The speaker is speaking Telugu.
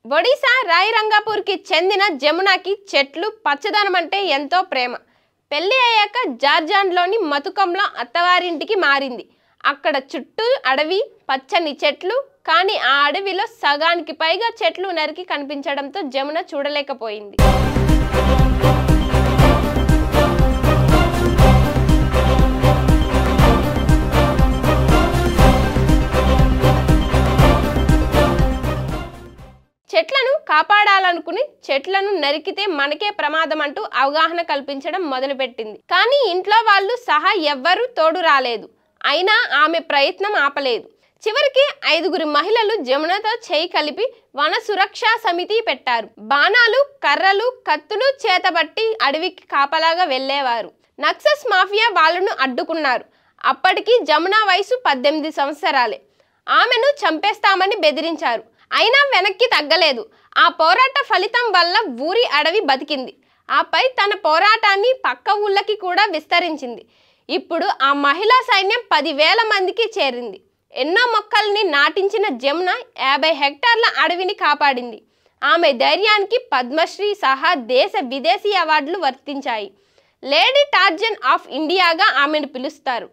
ఒడిశా రాయరంగపూర్కి చెందిన జమునకి చెట్లు పచ్చదనం అంటే ఎంతో ప్రేమ. పెళ్లి అయ్యాక జార్ఖండ్లోని మతుకంలో అత్తవారింటికి మారింది. అక్కడ చుట్టూ అడవి, పచ్చని చెట్లు. కానీ ఆ అడవిలో సగానికి పైగా చెట్లు నరికి కనిపించడంతో జమున చూడలేకపోయింది. చెట్లను కాపాడాలనుకుని చెట్లను నరికితే మనకే ప్రమాదం అంటూ అవగాహన కల్పించడం మొదలుపెట్టింది. కానీ ఇంట్లో వాళ్ళు సహా ఎవ్వరూ తోడు రాలేదు. అయినా ఆమె ప్రయత్నం ఆపలేదు. చివరికి 5గురు మహిళలు జమునతో చేయి కలిపి వన సురక్షా సమితి పెట్టారు. బాణాలు, కర్రలు, కత్తులు చేతబట్టి అడవికి కాపలాగా వెళ్లేవారు. నక్సల్స్ మాఫియా వాళ్ళను అడ్డుకున్నారు. అప్పటికి జమున వయసు 18 సంవత్సరాలే. ఆమెను చంపేస్తామని బెదిరించారు. అయినా వెనక్కి తగ్గలేదు. ఆ పోరాట ఫలితం వల్ల ఊరి అడవి బతికింది. ఆపై తన పోరాటాన్ని పక్క ఊళ్ళకి కూడా విస్తరించింది. ఇప్పుడు ఆ మహిళా సైన్యం 10,000 మందికి చేరింది. ఎన్నో మొక్కల్ని నాటించిన జమున 50 హెక్టార్ల అడవిని కాపాడింది. ఆమె ధైర్యానికి పద్మశ్రీ సహా దేశ విదేశీ అవార్డులు వర్తించాయి. లేడీ టార్జన్ ఆఫ్ ఇండియాగా ఆమెను పిలుస్తారు.